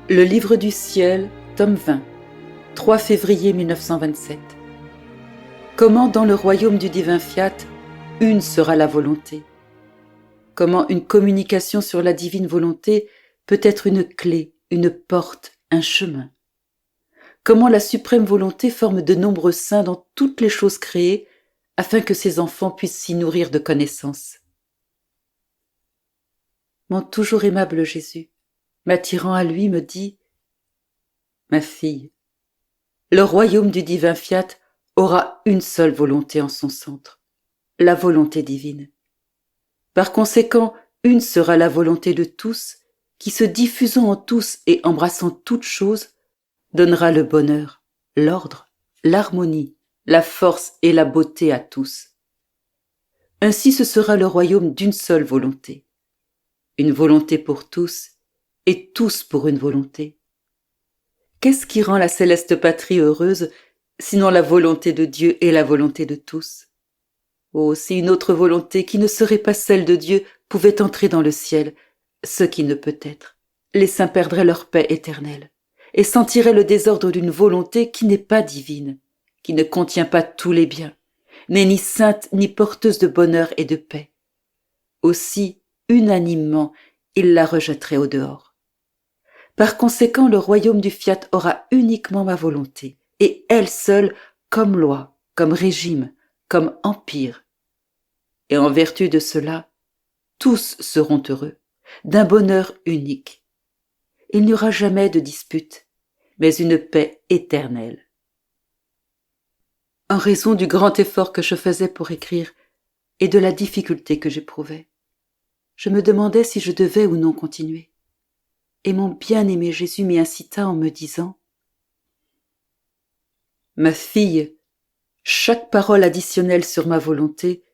Le livre du ciel, tome 20, 3 février 1927. Comment dans le royaume du divin fiat, une sera la volonté. Comment une communication sur la divine volonté peut être une clé, une porte, un chemin. Comment la suprême volonté forme de nombreux saints dans toutes les choses créées afin que ses enfants puissent s'y nourrir de connaissances. Mon toujours aimable Jésus, m'attirant à lui, me dit « Ma fille, le royaume du divin fiat aura une seule volonté en son centre, la volonté divine. Par conséquent, une sera la volonté de tous qui, se diffusant en tous et embrassant toutes choses, donnera le bonheur, l'ordre, l'harmonie, la force et la beauté à tous. Ainsi ce sera le royaume d'une seule volonté. Une volonté pour tous et tous pour une volonté. Qu'est-ce qui rend la céleste patrie heureuse, sinon la volonté de Dieu et la volonté de tous? Oh, si une autre volonté qui ne serait pas celle de Dieu pouvait entrer dans le ciel, ce qui ne peut être, les saints perdraient leur paix éternelle et sentiraient le désordre d'une volonté qui n'est pas divine, qui ne contient pas tous les biens, n'est ni sainte ni porteuse de bonheur et de paix. Aussi, unanimement, ils la rejetteraient au dehors. Par conséquent, le royaume du fiat aura uniquement ma volonté, et elle seule comme loi, comme régime, comme empire. Et en vertu de cela, tous seront heureux, d'un bonheur unique. Il n'y aura jamais de dispute, mais une paix éternelle. En raison du grand effort que je faisais pour écrire et de la difficulté que j'éprouvais, je me demandais si je devais ou non continuer. Et mon bien-aimé Jésus m'y incita en me disant « Ma fille, chaque parole additionnelle sur ma volonté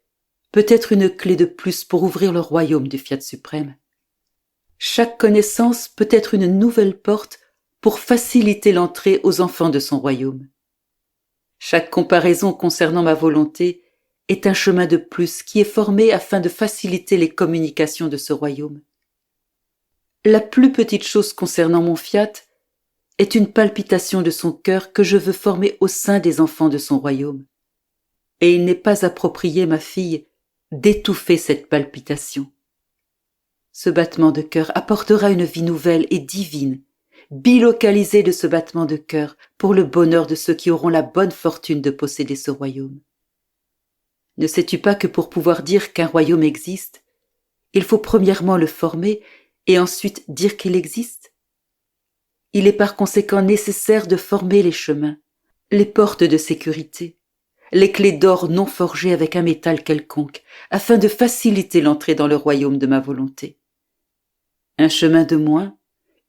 peut être une clé de plus pour ouvrir le royaume du fiat suprême. Chaque connaissance peut être une nouvelle porte pour faciliter l'entrée aux enfants de son royaume. Chaque comparaison concernant ma volonté est un chemin de plus qui est formé afin de faciliter les communications de ce royaume. La plus petite chose concernant mon fiat est une palpitation de son cœur que je veux former au sein des enfants de son royaume. Et il n'est pas approprié, ma fille, d'étouffer cette palpitation. Ce battement de cœur apportera une vie nouvelle et divine, bilocalisée de ce battement de cœur pour le bonheur de ceux qui auront la bonne fortune de posséder ce royaume. Ne sais-tu pas que pour pouvoir dire qu'un royaume existe, il faut premièrement le former et ensuite dire qu'il existe? Il est par conséquent nécessaire de former les chemins, les portes de sécurité, les clés d'or non forgées avec un métal quelconque, afin de faciliter l'entrée dans le royaume de ma volonté. Un chemin de moins,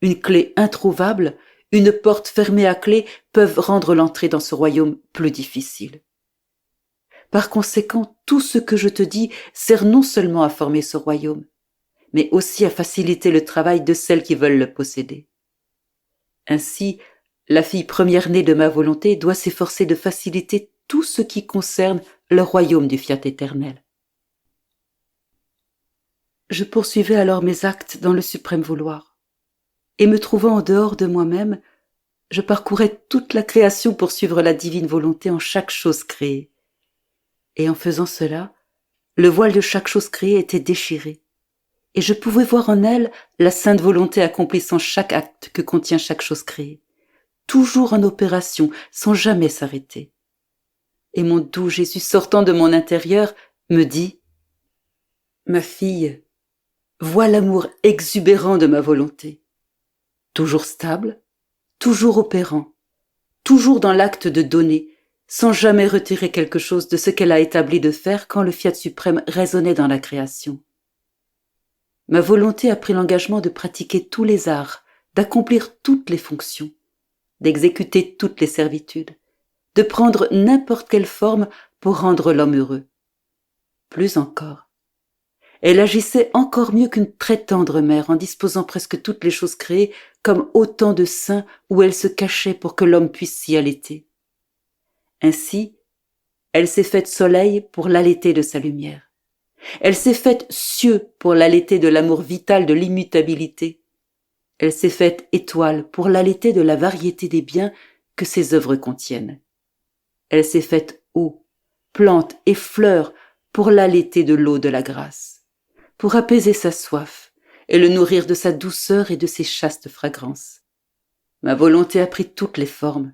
une clé introuvable, une porte fermée à clé peuvent rendre l'entrée dans ce royaume plus difficile. Par conséquent, tout ce que je te dis sert non seulement à former ce royaume, mais aussi à faciliter le travail de celles qui veulent le posséder. Ainsi, la fille première-née de ma volonté doit s'efforcer de faciliter tout ce qui concerne le royaume du fiat éternel. Je poursuivais alors mes actes dans le suprême vouloir, et me trouvant en dehors de moi-même, je parcourais toute la création pour suivre la divine volonté en chaque chose créée. Et en faisant cela, le voile de chaque chose créée était déchiré, et je pouvais voir en elle la sainte volonté accomplissant chaque acte que contient chaque chose créée, toujours en opération, sans jamais s'arrêter. Et mon doux Jésus sortant de mon intérieur me dit « Ma fille, vois l'amour exubérant de ma volonté, toujours stable, toujours opérant, toujours dans l'acte de donner, sans jamais retirer quelque chose de ce qu'elle a établi de faire quand le fiat suprême résonnait dans la création. Ma volonté a pris l'engagement de pratiquer tous les arts, d'accomplir toutes les fonctions, d'exécuter toutes les servitudes, de prendre n'importe quelle forme pour rendre l'homme heureux. Plus encore, elle agissait encore mieux qu'une très tendre mère en disposant presque toutes les choses créées comme autant de seins où elle se cachait pour que l'homme puisse s'y allaiter. Ainsi, elle s'est faite soleil pour l'allaiter de sa lumière. Elle s'est faite cieux pour l'allaiter de l'amour vital de l'immutabilité. Elle s'est faite étoile pour l'allaiter de la variété des biens que ses œuvres contiennent. Elle s'est faite eau, plante et fleur pour l'allaiter de l'eau de la grâce, pour apaiser sa soif et le nourrir de sa douceur et de ses chastes fragrances. Ma volonté a pris toutes les formes,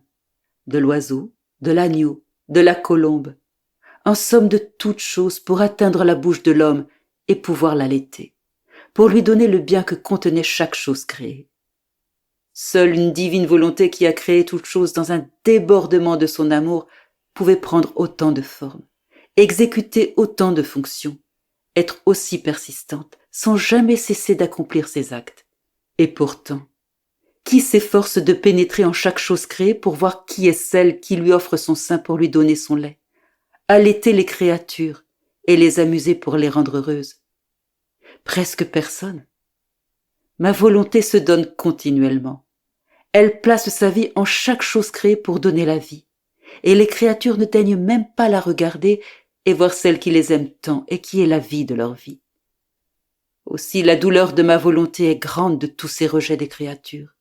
de l'oiseau, de l'agneau, de la colombe, en somme de toutes choses pour atteindre la bouche de l'homme et pouvoir l'allaiter, pour lui donner le bien que contenait chaque chose créée. Seule une divine volonté qui a créé toute chose dans un débordement de son amour pouvait prendre autant de formes, exécuter autant de fonctions, être aussi persistante, sans jamais cesser d'accomplir ses actes. Et pourtant, qui s'efforce de pénétrer en chaque chose créée pour voir qui est celle qui lui offre son sein pour lui donner son lait, allaiter les créatures et les amuser pour les rendre heureuses? Presque personne. Ma volonté se donne continuellement. Elle place sa vie en chaque chose créée pour donner la vie, et les créatures ne daignent même pas la regarder et voir celle qui les aime tant et qui est la vie de leur vie. Aussi la douleur de ma volonté est grande de tous ces rejets des créatures.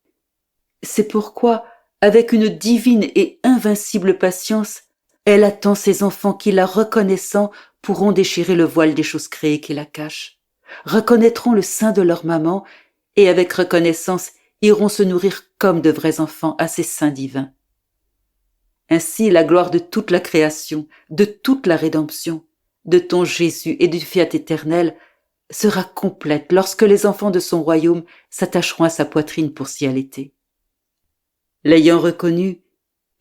C'est pourquoi, avec une divine et invincible patience, elle attend ses enfants qui, la reconnaissant, pourront déchirer le voile des choses créées qui la cachent, reconnaîtront le sein de leur maman et avec reconnaissance iront se nourrir comme de vrais enfants à ces seins divins. Ainsi la gloire de toute la création, de toute la rédemption, de ton Jésus et du fiat éternel sera complète lorsque les enfants de son royaume s'attacheront à sa poitrine pour s'y allaiter. L'ayant reconnue,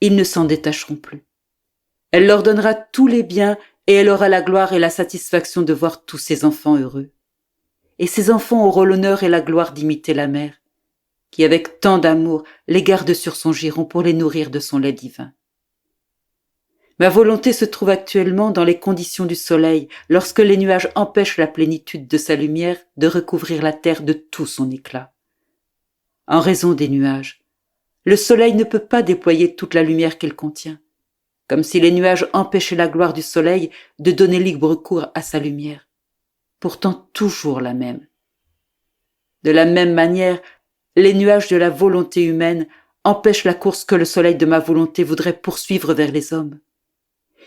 ils ne s'en détacheront plus. Elle leur donnera tous les biens et elle aura la gloire et la satisfaction de voir tous ses enfants heureux. Et ses enfants auront l'honneur et la gloire d'imiter la mère, qui avec tant d'amour les garde sur son giron pour les nourrir de son lait divin. Ma volonté se trouve actuellement dans les conditions du soleil, lorsque les nuages empêchent la plénitude de sa lumière de recouvrir la terre de tout son éclat. En raison des nuages, le soleil ne peut pas déployer toute la lumière qu'il contient, comme si les nuages empêchaient la gloire du soleil de donner libre cours à sa lumière, pourtant toujours la même. De la même manière, les nuages de la volonté humaine empêchent la course que le soleil de ma volonté voudrait poursuivre vers les hommes.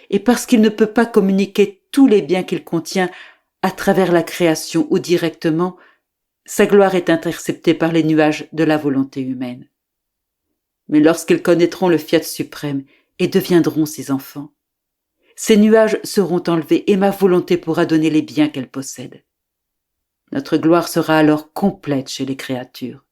Et parce qu'il ne peut pas communiquer tous les biens qu'il contient à travers la création ou directement, sa gloire est interceptée par les nuages de la volonté humaine. Mais lorsqu'ils connaîtront le fiat suprême et deviendront ses enfants, ces nuages seront enlevés et ma volonté pourra donner les biens qu'elle possède. Notre gloire sera alors complète chez les créatures.